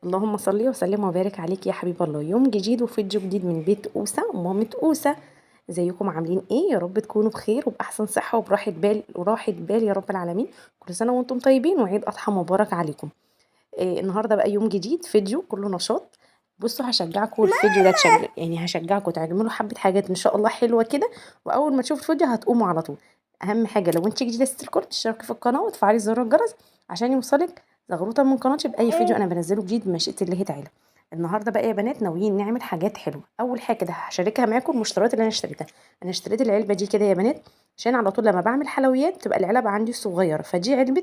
اللهم صل وسلم وبارك عليك يا حبيب الله. يوم جديد وفيديو جديد من بيت أوسة ومامة أوسة. ازيكم عاملين ايه؟ يا رب تكونوا بخير وبأحسن صحة وراحة بال يا رب العالمين. كل سنة وانتم طيبين وعيد أضحى مبارك عليكم. النهارده بقى يوم جديد، فيديو كله نشاط. بصوا هشجعكم الفيديو ده يعني هشجعكم تعملوا حبة حاجات ان شاء الله حلوة كده. واول ما تشوفوا الفيديو هتقوموا على طول. اهم حاجة لو انت جديدة ست الكل تشتركي في القناة وتفعلي زر الجرس عشان يوصلك زغروطة من قناتي بأي فيديو انا بنزله جديد بمشيئة الله تعالى. النهارده بقى يا بنات ناويين نعمل حاجات حلوة. اول حاجة كده هشاركها معاكم المشتريات اللي انا اشتريتها. انا اشتريت العلبة دي كده يا بنات عشان على طول لما بعمل حلويات تبقى العلبة عندي صغيرة، فدي علبة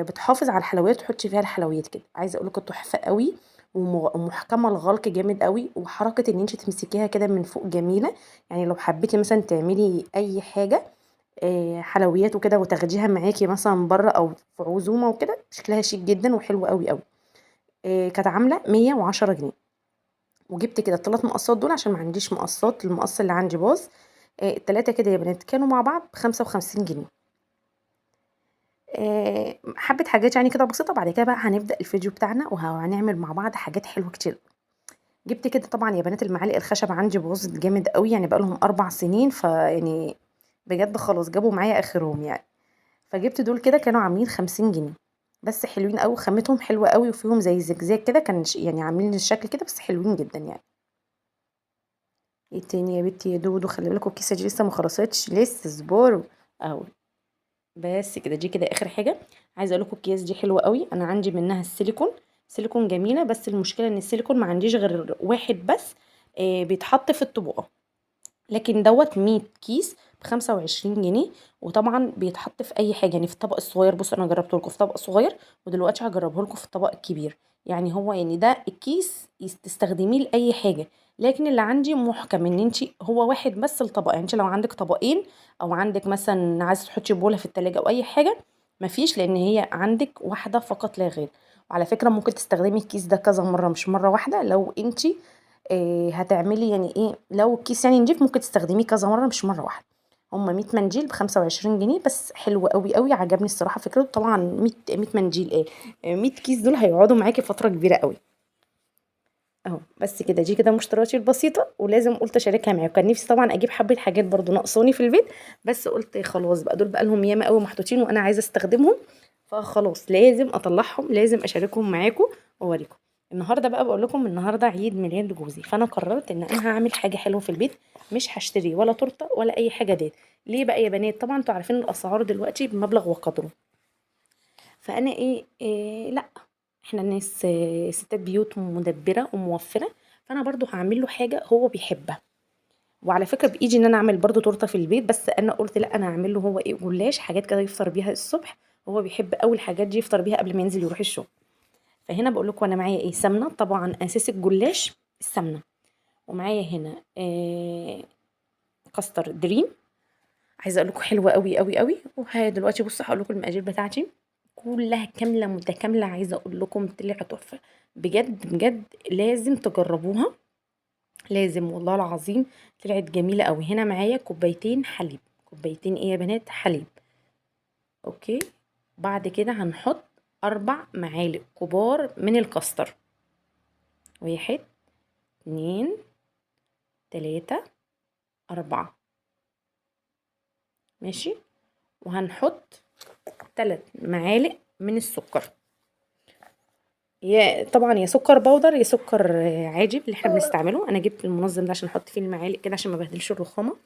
بتحافظ على الحلويات وتحطي فيها الحلويات كده. عايزه اقول لكم تحفه قوي ومحكمه الغلق جامد قوي، وحركه ان انت تمسكيها كده من فوق جميله. يعني لو حبيتي مثلا تعملي اي حاجه حلويات وكده وتاخديها معاكي مثلا بره او في عزومه وكده، شكلها شيك جدا وحلو قوي قوي. كانت عامله 110 جنيه. وجبت كده الثلاث مقصات دول عشان ما عنديش مقصات، المقص اللي عندي باظ. التلاته كده يا بنات كانوا مع بعض ب55 جنيه. حبة حاجات يعني كده بسيطة. بعد كده بقى هنبدأ الفيديو بتاعنا وهنعمل مع بعض حاجات حلوة كتير. جبت كده طبعا يا بنات المعالق الخشب عندي باظت جامد قوي، يعني بقى لهم 4 سنين، فيعني بجد خلاص جابوا معايا اخرهم يعني. فجبت دول كده كانوا عاملين 50 جنيه. بس حلوين قوي، خامتهم حلوة قوي وفيهم زي زجزاج كده، كان يعني عاملين الشكل كده بس حلوين جدا يعني. ايه تاني يا بنتي يا دودو؟ خلي بالكوا الكيسة دي لسه ما خلصتش، لسه اصبروا اهو. بس كده دي كده اخر حاجه. عايزه اقول لكم الكياس دي حلوه قوي، انا عندي منها السيليكون. سيليكون جميله، بس المشكله ان السيليكون ما عنديش غير واحد بس. بيتحط في الطبقه. لكن دوت 100 كيس ب25 جنيه. وطبعا بيتحط في اي حاجه، يعني في الطبق الصغير. بصوا انا جربته لكم في طبق صغير ودلوقتي هجربه لكم في الطبق الكبير. يعني هو يعني ده الكيس تستخدميه لاي حاجه. لكن اللي عندي محكم ان انت هو واحد بس الطبق، يعني انت لو عندك طبقين او عندك مثلا عايزه تحطي بوله في التلاجة او اي حاجه مفيش، لان هي عندك واحده فقط لا غير. وعلى فكره ممكن تستخدمي الكيس ده كذا مره مش مره واحده. لو انت هتعملي يعني ايه، لو الكيس يعني نضيف ممكن تستخدميه كذا مره مش مره واحده. هما 100 منديل ب25 جنيه، بس حلو قوي قوي عجبني الصراحه فكرته. طبعا 100 منديل ايه، 100 كيس دول هيقعدوا معاكي فتره كبيره قوي. اهو بس كده دي كده مشترياتي البسيطه، ولازم قلت اشاركها معاكم. كان نفسي طبعا اجيب حبه حاجات برضو ناقصاني في البيت، بس قلت خلاص بقى دول بقى لهم ياما قوي محطوطين وانا عايزه استخدمهم. فخلاص لازم اطلعهم، لازم اشاركهم معاكم واوريكم. النهارده بقى بقول لكم النهارده عيد ميلاد جوزي، فانا قررت ان انا هعمل حاجه حلوه في البيت. مش هشتري ولا تورته ولا اي حاجه ديت. ليه بقى يا بنات؟ طبعا انتوا عارفين الاسعار دلوقتي بمبلغ وقدره. فانا إيه لا، احنا ناس ستات بيوت مدبره وموفره. فانا برضو هعمل له حاجه هو بيحبها. وعلى فكره بايدي ان انا اعمل برضو تورته في البيت، بس انا قلت لا انا هعمل له هو ايه جلاش، حاجات كده يفطر بيها الصبح. هو بيحب اول حاجات دي يفطر بيها قبل ما ينزل يروح الشغل. فهنا بقول لكم انا معايا ايه، سمنه طبعا اساس الجلاش السمنه. ومعايا هنا كاستر دريم. عايزه اقول لكم حلوه قوي قوي قوي. وهي دلوقتي بصوا هقول لكم المقادير بتاعتي كلها كامله متكامله. عايزه اقول لكم طلع تحفه. بجد بجد لازم تجربوها، لازم والله العظيم. طلعت جميله قوي. هنا معايا كوبايتين حليب. كوبايتين ايه يا بنات؟ حليب. اوكي. بعد كده هنحط 4 معالق كبار من الكاستر. 1 2 3 4. ماشي. وهنحط 3 معالق من السكر. يا طبعا يا سكر بودر يا سكر عادي اللي احنا بنستعمله. انا جبت المنظم ده عشان احط فيه المعالق كده عشان ما بهدلش الرخامه.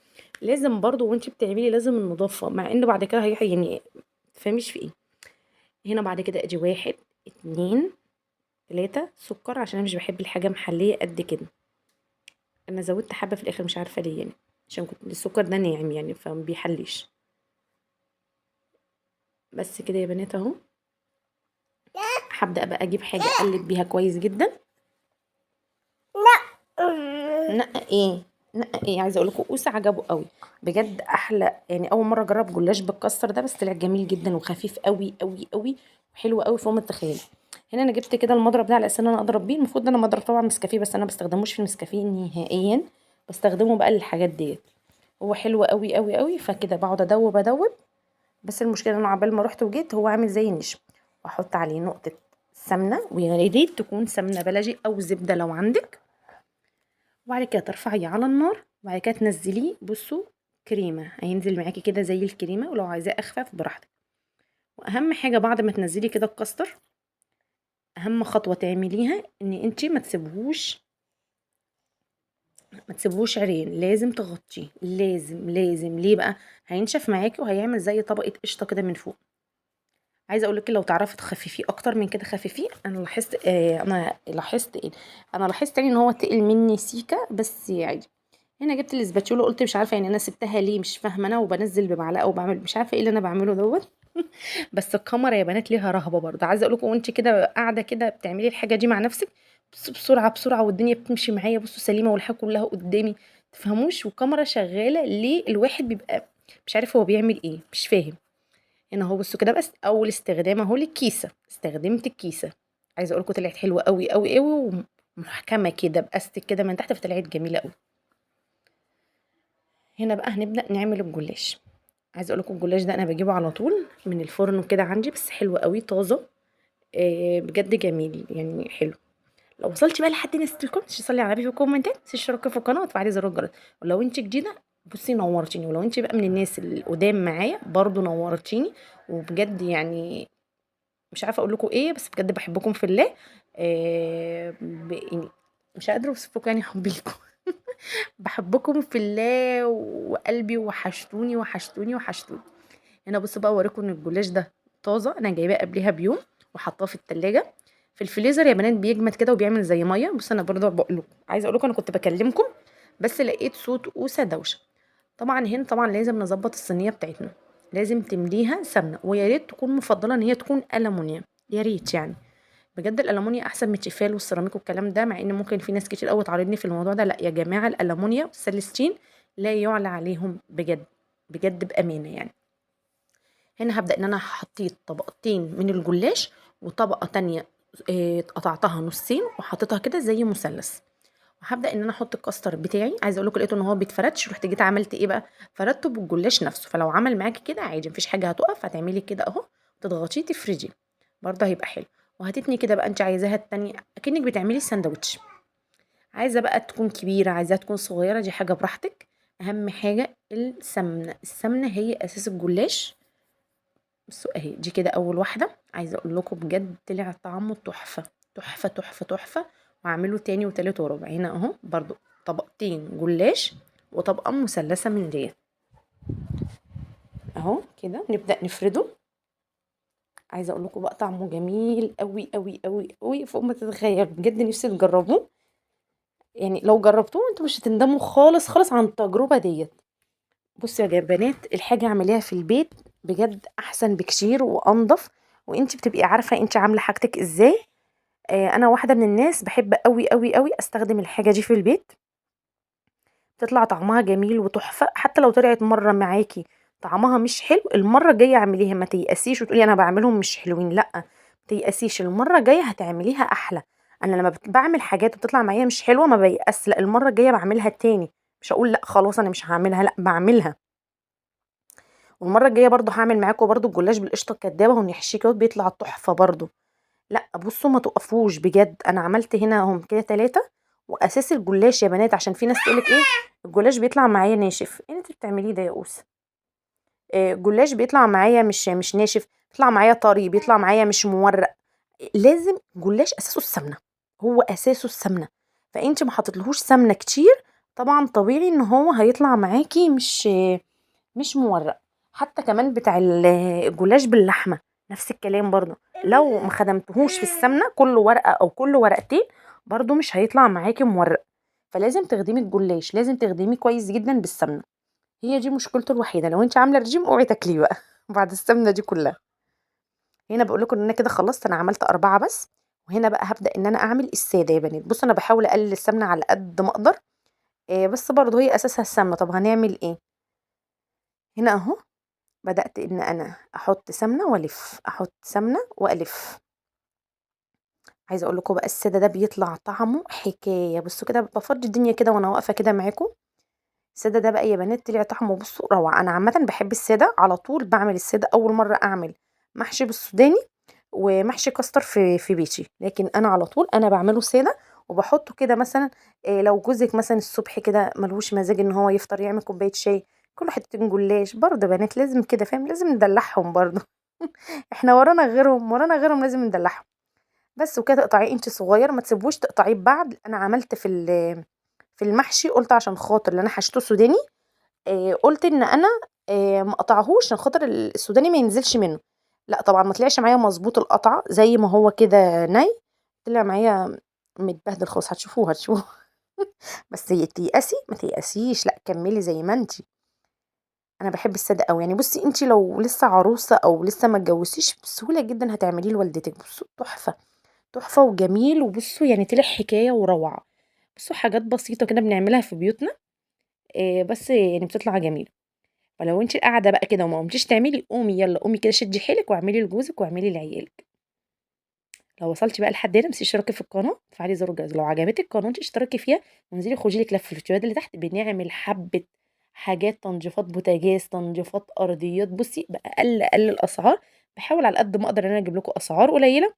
لازم برضو وانتي بتعملي لازم النظافه، مع ان بعد كده هي يعني تفهميش في ايه. هنا بعد كده ادي 1 2 3 سكر عشان انا مش بحب الحاجه محليه قد كده. انا زودت حبه في الاخر مش عارفه ليه يعني، عشان كنت السكر ده ناعم يعني فما بيحليش. بس كده يا بنات اهو. هبدا بقى اجيب حاجه اقلب بيها كويس جدا. نقى ايه؟ نقى ايه؟ عايزه اقول لكم اوسع عجبه قوي. بجد احلى يعني. اول مره اجرب جلاش بالكسر ده، بس طلع جميل جدا وخفيف قوي قوي قوي وحلو قوي فوق ما تتخيلي. هنا انا جبت كده المضرب ده على اساس ان انا اضرب بيه. المفروض ده انا مضرب طبعا نسكافيه، بس انا بستخدموش في النسكافيه نهائيا. بستخدمه بقى للحاجات ديت. هو حلو قوي قوي قوي. فكده بقعد ادوب ادوب. بس المشكله ان انا عبال ما رحت وجيت هو عامل زي النشا. واحط عليه نقطه سمنه، ويا ريت تكون سمنه بلدي او زبده لو عندك. وبعد كده ترفعيه على النار، وبعد كده تنزليه. بصوا كريمه، هينزل معاكي كده زي الكريمه، ولو عايزاه اخفف براحتك. واهم حاجه بعد ما تنزلي كده الكاستر، اهم خطوه تعمليها ان انتي ما تسيبهوش عرين، لازم تغطيه، لازم ليه بقى؟ هينشف معاكي وهيعمل زي طبقه قشطه كده من فوق. عايزه اقول لك لو تعرفي تخففيه اكتر من كده خففيه. انا لاحظت يعني ان هو تقل مني سيكه، بس عادي. هنا جبت الاسباتشوله، قلت مش عارفه يعني انا سبتها ليه، مش فاهمه انا، وبنزل بمعلقه وبعمل مش عارفه ايه اللي انا بعمله دوت. بس الكاميرا يا بنات ليها رهبه برضه. عايزه اقول لكم وانت كده قاعده كده بتعملي الحاجه دي مع نفسك، بس بسرعه بسرعه والدنيا بتمشي معايا، بصوا سليمه والحاجه كلها قدامي، تفهموش؟ والكاميرا شغاله ليه؟ الواحد بيبقى مش عارف هو بيعمل ايه، مش فاهم. هنا اهو بصوا كده، بس اول استخدام اهو للكيسه، استخدمت الكيسه. عايزه اقول لكم طلعت حلوه قوي قوي قوي، ومحكمه كده باستك كده من تحت، فطلعت جميله قوي. هنا بقى هنبدا نعمل الجلاش. عايزه اقول لكم الجلاش ده انا بجيبه على طول من الفرن وكده عندي، بس حلو قوي طازه. بجد جميل يعني حلو. لو وصلتي بقى لحد نستلكم تصلي على النبي في الكومنتات، تشتركي في القناه وتفعلي زر الجرس. ولو انت جديده بصي نورتيني، ولو انت بقى من الناس القدام معايا برضو نورتيني. وبجد يعني مش عارفه اقول لكم ايه، بس بجد بحبكم في الله. يعني مش قادره اوصف لكم يعني حبي لكم. بحبكم في الله وقلبي، وحشتوني وحشتوني وحشتوني. هنا بصوا بقى اوريكم ان الجلاش ده طازه، انا جايباه قبلها بيوم وحطاه في التلاجة. في الفريزر يا بنات بيجمد كده وبيعمل زي ميه. بص انا برضه بقول لكم، عايزه اقول لكم انا كنت بكلمكم بس لقيت صوت اوسه دوشه. طبعا هنا طبعا لازم نظبط الصينيه بتاعتنا، لازم تمليها سمنه، ويا ريت تكون مفضله ان هي تكون ألمونيا، يا ريت يعني. بجد الألمونيا احسن من التيفال والسيراميك والكلام ده، مع ان ممكن في ناس كتير قوي تعارضني في الموضوع ده. لا يا جماعه، الألمونيا والسلستين لا يعلى عليهم بجد، بجد بامانه يعني. هنا هبدأ ان انا حطيت طبقتين من الجلاش، وطبقة تانية قطعتها نصين وحطيتها كده زي مثلث. وهبدأ ان انا احط الكاستر بتاعي. عايزه اقول لكم لقيته ان هو بيتفردش، رحت جيت عملت ايه بقى؟ فردته بالجلاش نفسه. فلو عمل معاكي كده عادي مفيش حاجه هتقف، هتعملي كده اهو، تضغطيه تفردي، برضه هيبقى حلو. وهتتني كده بقى، انت عايزاها التانية اكنك بتعملي ساندوتش. عايزه بقى تكون كبيره، عايزاها تكون صغيره، دي حاجه براحتك. اهم حاجه السمنه، السمنه هي اساس الجلاش. بصوا اهي دي كده اول واحده. عايزه اقول لكم بجد طلع طعمه تحفه تحفه تحفه تحفه. وهعمله تاني وتالت ورابع. هنا اهو برضو طبقتين جلاش وطبقه مثلثه من ديت اهو كده، نبدا نفرده. عايزه اقول لكم بقى طعمه جميل قوي قوي قوي قوي فوق ما تتخيل، بجد نفسي تجربوه. يعني لو جربتوه انتوا مش هتندموا خالص خالص عن التجربه ديت. بصي يا بنات، الحاجه اعمليها في البيت بجد احسن بكتير وانضف، وانت بتبقي عارفه انت عامله حاجتك ازاي. انا واحده من الناس بحب قوي قوي قوي استخدم الحاجه دي في البيت، تطلع طعمها جميل وتحفه. حتى لو طلعت مره معاكي طعمها مش حلو، المره الجايه اعمليها، ما تيأسيش وتقولي انا بعملهم مش حلوين، لا ما تيأسيش، المره الجايه هتعمليها احلى. انا لما بعمل حاجات وبتطلع معايا مش حلوه ما بيأس، لا المره الجايه بعملها تاني، مش هقول لا خلاص انا مش هعملها، لا بعملها. والمره الجايه برضو هعمل معاكم برضو الجلاش بالقشطه الكدابه والنحشيه كده بيطلع تحفه برضو. لا بصوا ما تقفوش بجد. انا عملت هنا هم كده 3. واساس الجلاش يا بنات، عشان في ناس تقولك ايه الجلاش بيطلع معايا ناشف، ايه اللي انت بتعمليه ده يا اوسه؟ الجلاش بيطلع معايا مش ناشف، بيطلع معايا طري، بيطلع معايا مش مورق. لازم جلاش اساسه السمنه، هو اساسه السمنه. فانت ما حطيتلهوش سمنه كتير، طبعا طبيعي ان هو هيطلع معاكي مش مورق. حتى كمان بتاع الجلاش باللحمه نفس الكلام برضو، لو ما خدمتهوش في السمنه كل ورقه او كل ورقتين برضو مش هيطلع معاكي مورق. فلازم تخدمي الجلاش، لازم تخدميه كويس جدا بالسمنه. هي دي مشكلته الوحيده، لو انت عامله رجيم اوعي تاكليه بقى بعد السمنه دي كلها. هنا بقول لكم ان انا كده خلصت، انا عملت 4 بس. وهنا بقى هبدا ان انا اعمل الساده يا بنات. بص انا بحاول اقلل السمنه على قد ما اقدر، بس برضو هي اساسها السمنه. طب هنعمل ايه؟ هنا اهو بدأت إن أنا أحط سمنة وألف، أحط سمنة وألف. عايزة أقول لكم بقى السادة ده بيطلع طعمه حكاية. بصوا كده بفضي الدنيا كده وأنا واقفة كده معاكم. السادة ده بقى يا بنات طلع طعمه بصوا روعة. أنا عامة بحب السادة على طول، بعمل السادة أول مرة أعمل محشي بالسوداني. ومحشي كاستر في بيتي، لكن انا على طول انا بعمله ساده وبحطه كده مثلا. لو جوزك مثلا الصبح كده ملهوش مزاج ان هو يفطر يعمل كوبايه شاي، كل حتتين جلاش برضه بنات لازم كده فاهم، لازم ندلعهم برضه. احنا ورانا غيرهم لازم ندلعهم. بس وكده تقطعيه انت صغير، ما تسيبوش تقطعيه بعد. انا عملت في المحشي قلت عشان خاطر اللي انا حشيته سوداني، قلت ان انا ما اقطعهوش عشان خاطر السوداني ما ينزلش منه. لا طبعا ما طلعش معايا مظبوط القطعه زي ما هو كده طلع معايا متبهدل خالص. هتشوفوه. بس هي تيأسي ما تيأسيش، لا كملي زي ما انتي. انا بحب الساده قوي يعني. بصي انتي لو لسه عروسه او لسه ما اتجوزتيش بسهوله جدا هتعمليه لوالدتك. بصوا تحفه، تحفه وجميل. وبصوا يعني طلع حكايه وروعه. بصوا حاجات بسيطه كده بنعملها في بيوتنا، بس يعني بتطلع جميله. فلو انت قاعده بقى كده وما قمتيش تعملي، قومي يلا قومي كده شدي حيلك واعملي لجوزك واعملي لعيالك. لو وصلتي بقى لحد هنا مش اشتركي في القناه، فعلي زر الجرس. لو عجبتك القناه اشتركي فيها وانزلي خدي لك لفه في الفيديوهات اللي تحت. بنعمل حبه حاجات، تنظيفات بوتاجاز، تنظيفات ارضيات، بصي باقل الاسعار. بحاول على قد ما اقدر ان انا اجيب لكم اسعار قليله.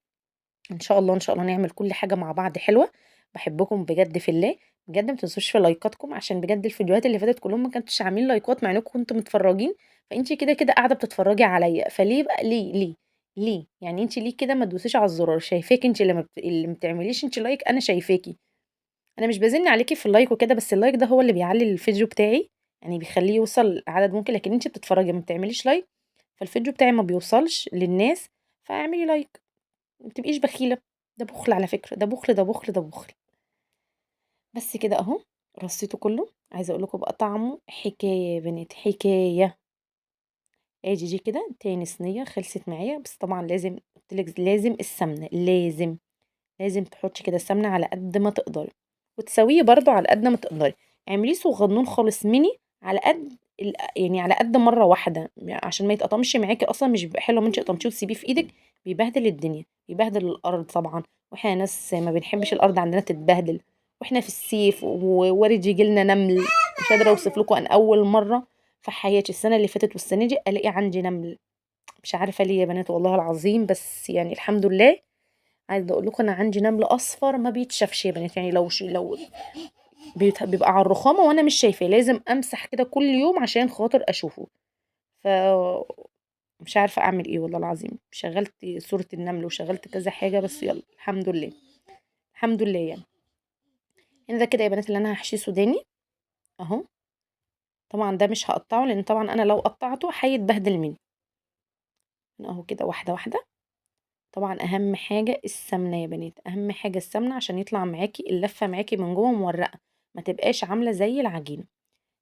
ان شاء الله ان شاء الله نعمل كل حاجه مع بعض حلوه. بحبكم بجد في الله. بجد ما تنسوش في لايكاتكم، عشان بجد الفيديوهات اللي فاتت كلهم ما كنتش عاملين لايكات مع انكم كنتوا متفرجين. فانتي كده كده قاعده بتتفرجي عليا، فليه بقى؟ ليه يعني انتي ليه كده ما تدوسيش على الزرار؟ شايفاكي انتي اللي ما بتعمليش انتي لايك، انا شايفاكي. انا مش بزن عليكي في اللايك وكده، بس اللايك ده هو اللي بيعلي الفيديو بتاعي، يعني بيخليه يوصل عدد ممكن. لكن انتي بتتفرجي ما بتعمليش لايك، فالفيديو بتاعي ما بيوصلش للناس. فاعملي لايك، ما تبقيش بخيلة. ده بخل على فكرة، ده بخل ده بخل ده بخل. بس كده اهو، رصيته كله. عايزة اقول لكم بقى طعمه حكاية يا بنات، حكاية. ادي دي كده تاني صينية خلصت معايا. بس طبعا لازم قلتلك لازم السمنة، لازم تحطي كده السمنة على قد ما تقدري، وتسويه برضو على قد ما تقدري. اعمليه صغنون خالص ميني، على قد يعني على قد مرة واحدة، عشان ما يتقطمش معاكي. اصلا مش بيبقى حلو ما انتي قطمتيه وتسيبيه في ايدك، بيبهدل الدنيا، بيبهدل الارض طبعا. واحنا ناس ما بنحبش الارض عندنا تتبهدل، واحنا في الصيف ووارد يجيلنا نمل. مش قادرة اوصف لكم، ان اول مرة في حياتي السنة اللي فاتت والسنة دي الاقي عندي نمل. مش عارفة ليه يا بنات والله العظيم، بس يعني الحمد لله. عايزه اقول لكم انا عندي نمل اصفر ما بيتشافش يا بنات، يعني لو بيبقى على الرخامه وانا مش شايفاه، لازم امسح كده كل يوم عشان خاطر اشوفه. ف مش عارفه اعمل ايه والله العظيم. شغلت صوره النمل وشغلت كذا حاجه، بس يلا الحمد لله. الحمد لله يعني. هنا ده كده يا بنات اللي انا هحشيه سوداني اهو. طبعا ده مش هقطعه لان طبعا انا لو قطعته هيتبهدل مني. اهو كده واحده واحده. طبعا اهم حاجه السمنه يا بنات، اهم حاجه السمنه عشان يطلع معاكي اللفه معاكي من جوه مورقه، ما تبقاش عامله زي العجينه.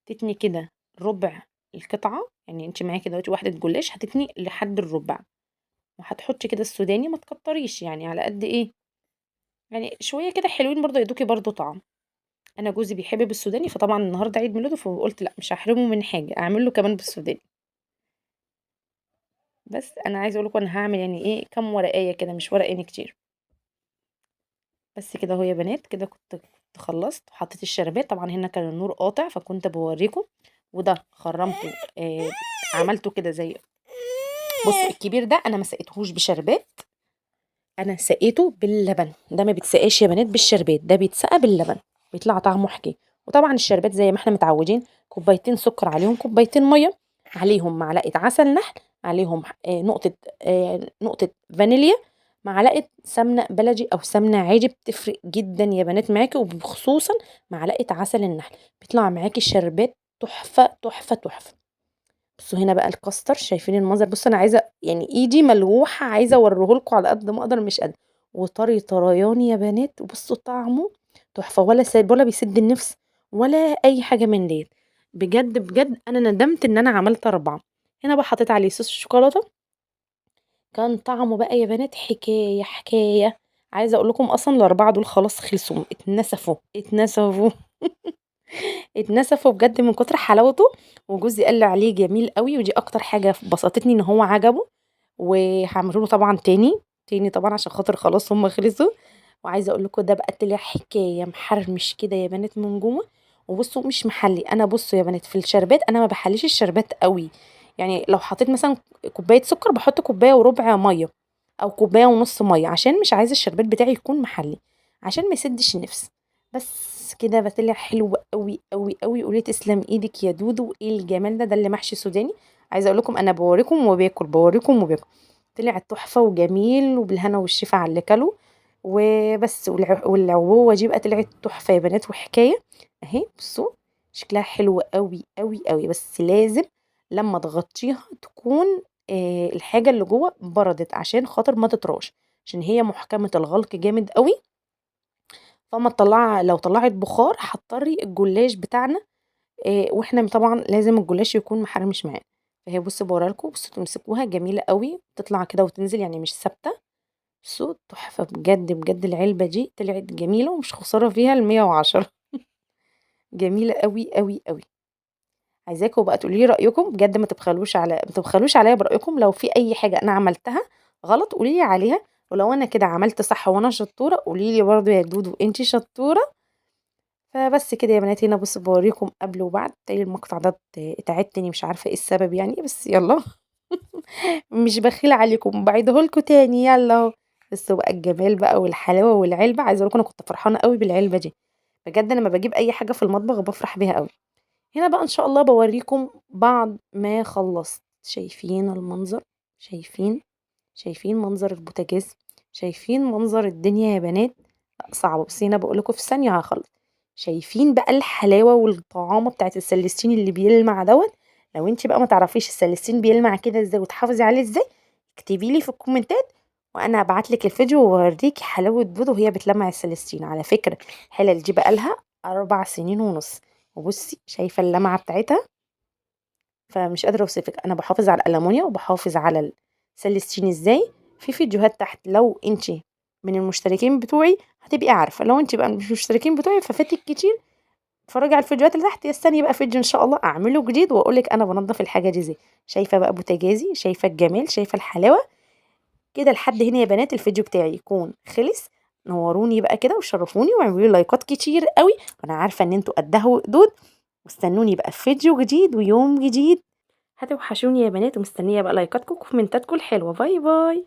تتني كده ربع القطعه، يعني انت معاكي دلوقتي واحده جلاش هتتني لحد الربع. وهتحطي كده السوداني، ما تكتريش يعني على قد ايه، يعني شويه كده حلوين برضه يدوكي برضه طعم. انا جوزي بيحب بالسوداني، فطبعا النهارده عيد ميلاده فقلت لا مش هحرمه من حاجه، اعمل له كمان بالسوداني. بس انا عايزه اقول لكم انا هعمل يعني ايه كام ورقايه كده، مش ورقين كتير. بس كده اهو يا بنات، كده كنت خلصت وحطيت الشربات. طبعا هنا كان النور قاطع فكنت بوريكم. وده خرمته، عملته كده زي، بصوا الكبير ده انا ما سقيتهوش بشربات، انا سقيته باللبن. ده ما بيتسقاش يا بنات بالشربات، ده بيتسقى باللبن، بيطلع طعمه حكي. وطبعا الشربات زي ما احنا متعودين، كوبايتين سكر عليهم كوبايتين ميه، عليهم معلقه عسل نحل، عليهم نقطه فانيليا، معلقه سمنه بلدي او سمنه عادي بتفرق جدا يا بنات معاكي، وخصوصا معلقه عسل النحل بيطلع معاكي الشربات تحفه تحفه تحفه. بصوا هنا بقى الكاستر، شايفين المنظر؟ بصوا انا عايزه يعني ايدي ملوحه، عايزه اوريه لكم على قد ما اقدر مش قادره. وطري طريان يا بنات، وبصوا طعمه تحفه، ولا سايب ولا بيسد النفس ولا اي حاجه من ديت. بجد بجد انا ندمت ان انا عملت 4. هنا بقى حطيت عليه صوص الشوكولاته، كان طعمه بقى يا بنات حكايه حكايه. عايزه اقول لكم اصلا ال4 دول خلاص خلصوا، اتنسفوا. اتنسفوا بجد من كتر حلاوته. وجوزي قال لي عليه جميل قوي، ودي اكتر حاجه بسطتني ان هو عجبه. وهعمله له طبعا تاني طبعا عشان خاطر خلاص هم خلصوا. وعايزه اقول لكم ده بقى طلع حكايه محرمش كده يا بنات من جوه. وبصوا مش محلي، انا بصوا يا بنات في الشربات انا ما بحليش الشربات قوي. يعني لو حطيت مثلا كوبايه سكر بحط كوبايه وربع ميه، او كوبايه ونص ميه، عشان مش عايزه الشربات بتاعي يكون محلي، عشان ما يسدش النفس. بس كده طلع حلو قوي قوي قوي. قولي تسلم ايدك يا دودو، ايه الجمال ده اللي محشي سوداني. عايزه اقول لكم انا بوريكم وباكل، بوريكم وباكل. طلع تحفه وجميل، وبالهنا والشفا على اللي كله. وبس والعبوه دي بقى طلعت تحفه يا بنات وحكايه. اهي بصوا، شكلها حلو قوي قوي قوي. بس لازم لما تغطيها تكون الحاجه اللي جوه بردت، عشان خاطر ما تطراش، عشان هي محكمه الغلق جامد قوي. فما تطلع، لو طلعت بخار هتطري الجلاش بتاعنا. واحنا طبعا لازم الجلاش يكون محرمش معانا. فهي بصوا بوريها لكم، بصوا تمسكوها جميله قوي، تطلع كده وتنزل يعني مش ثابته. بصوا تحفه بجد بجد. العلبه دي طلعت جميله ومش خساره فيها ال110. جميله قوي قوي قوي. عايزاكم بقى تقولوا لي رايكم بجد، ما تبخلوش عليا برايكم. لو في اي حاجه انا عملتها غلط قولي لي عليها، ولو انا كده عملت صح وانا شطوره قولي لي برضه يا دودو انتي شطوره. فبس كده يا بنات، هنا بصوا بوريكم قبل وبعد. تاني المقطع ده اتعاد تاني، مش عارفه ايه السبب يعني، بس يلا. مش بخيل عليكم، بعيدهولكوا تاني يلا اهو. بصوا بقى الجمال بقى والحلاوه والعلبه. عايزه اقول لكم انا كنت فرحانه قوي بالعلبه دي. بجد لما بجيب اي حاجه في المطبخ بفرح بيها قوي. هنا بقى ان شاء الله بوريكم بعد ما خلصت. شايفين المنظر؟ شايفين منظر البوتاجاز؟ شايفين منظر الدنيا يا بنات؟ لأ صعبة، بس هنا بقول لكم في ثانية هخلص. شايفين بقى الحلاوة والطعامة بتاعت السلستين اللي بيلمع دوت؟ لو انت بقى ما تعرفيش السلستين بيلمع كده ازاي وتحافظي عليه ازاي، اكتبي لي في الكومنتات وانا هبعت لك الفيديو واوريكي حلاوة بيض وهي بتلمع السلستين. على فكرة الحلل دي بقى لها 4 سنين ونص. وبصي شايفة اللمعة بتاعتها؟ فمش قادرة اوصفك انا بحافظ على الألمونيا وبحافظ على السلستين ازاي. في فيديوهات تحت، لو انت من المشتركين بتوعي هتبقي عارفة. لو انت بقى مش المشتركين بتوعي ففاتك كتير، اتفرجي على الفيديوهات اللي تحت. يستني بقى فيديو ان شاء الله اعمله جديد واقولك انا بنضف الحاجة دي ازاي. شايفة بقى بوتاجازي؟ شايفة الجمال؟ شايفة الحلاوة؟ كده لحد هنا يا بنات الفيديو بتاعي يكون خلص. نوروني بقى كده وشرفوني واعملوا لي لايكات كتير قوي، وانا عارفة ان انتوا قدها وقدود. واستنوني بقى في فيديو جديد ويوم جديد. هتوحشوني يا بنات، ومستنية بقى لايكاتكم وكومنتاتكم الحلوة. باي باي.